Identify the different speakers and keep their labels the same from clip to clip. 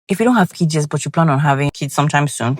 Speaker 1: If you don't have kids yet, but you plan on having kids sometime soon,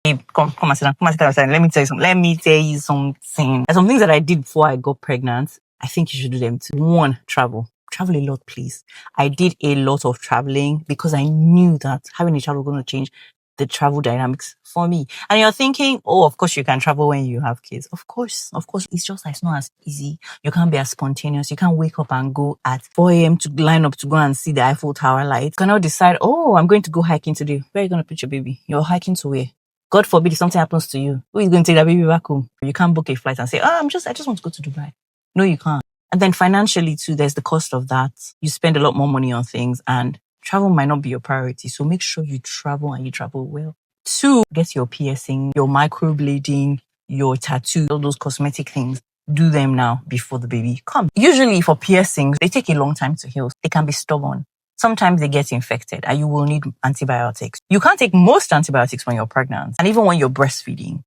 Speaker 1: babe, come and sit down. Come and sit down. Let me tell you something. Let me tell you something. There's some things that I did before I got pregnant. I think you should do them too. One, travel. Travel a lot, please. I did a lot of traveling because I knew that having a child was going to change the travel dynamics for me. And you're thinking, oh, of course you can travel when you have kids. Of course. It's just it's not as easy. You can't be as spontaneous. You can't wake up and go at 4 a.m. to line up to go and see the Eiffel Tower lights. You cannot decide, oh, I'm going to go hiking today. Where are you going to put your baby? You're hiking to where? God forbid if something happens to you. Who is going to take that baby back home? You can't book a flight and say, I just want to go to Dubai. No, you can't. And then financially too, there's the cost of that. You spend a lot more money on things and travel might not be your priority. So make sure you travel and you travel well. 2, get your piercing, your microblading, your tattoo, all those cosmetic things. Do them now before the baby comes. Usually for piercings, they take a long time to heal. They can be stubborn. Sometimes they get infected and you will need antibiotics. You can't take most antibiotics when you're pregnant and even when you're breastfeeding.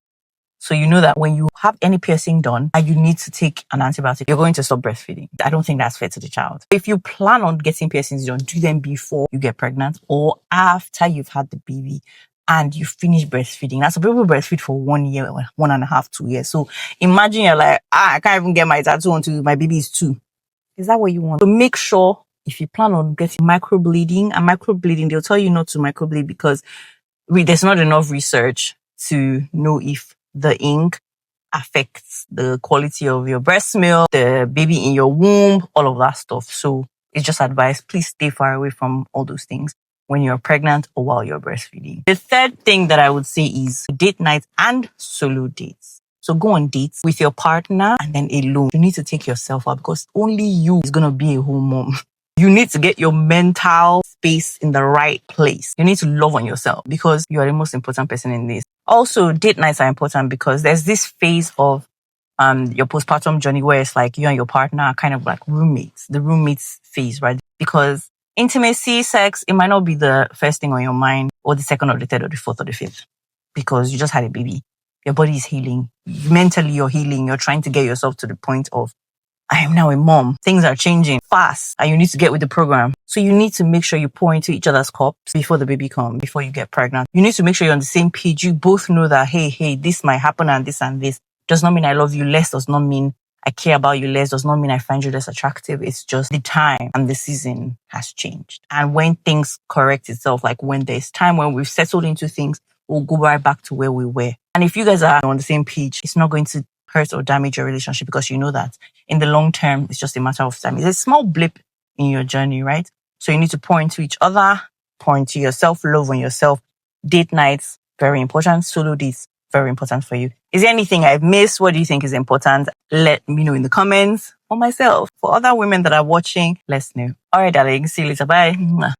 Speaker 1: So you know that when you have any piercing done and you need to take an antibiotic, you're going to stop breastfeeding. I don't think that's fair to the child. If you plan on getting piercings done, do them before you get pregnant or after you've had the baby and you finish breastfeeding. Now, some people breastfeed for 1 year, 1.5, 2 years. So imagine you're like, I can't even get my tattoo until my baby is 2. Is that what you want? So make sure if you plan on getting microbleeding, and microbleeding, they'll tell you not to microbleed because there's not enough research to know if the ink affects the quality of your breast milk, the baby in your womb, all of that stuff. So it's just advice. Please stay far away from all those things when you're pregnant or while you're breastfeeding. The third thing that I would say is date nights and solo dates. So go on dates with your partner and then alone. You need to take yourself out because only you is going to be a home mom. You need to get your mental space in the right place. You need to love on yourself because you are the most important person in this. Also, date nights are important because there's this phase of your postpartum journey where it's like you and your partner are kind of like roommates, the roommates phase, right? Because intimacy, sex, it might not be the first thing on your mind or the second or the third or the fourth or the fifth because you just had a baby. Your body is healing. Mentally, you're healing. You're trying to get yourself to the point of I am now a mom. Things are changing fast and you need to get with the program. So you need to make sure you pour into each other's cups before the baby comes, before you get pregnant. You need to make sure you're on the same page. You both know that, hey, this might happen and this does not mean I love you less, does not mean I care about you less, does not mean I find you less attractive. It's just the time and the season has changed. And when things correct itself, like when there's time, when we've settled into things, we'll go right back to where we were. And if you guys are on the same page, it's not going to hurt or damage your relationship because you know that in the long term, it's just a matter of time. It's a small blip in your journey, right? So you need to pour into each other, pour into yourself, love on yourself. Date nights, very important. Solo dates, very important for you. Is there anything I've missed? What do you think is important? Let me know in the comments. For myself, for other women that are watching, let's know. All right, darling. See you later. Bye.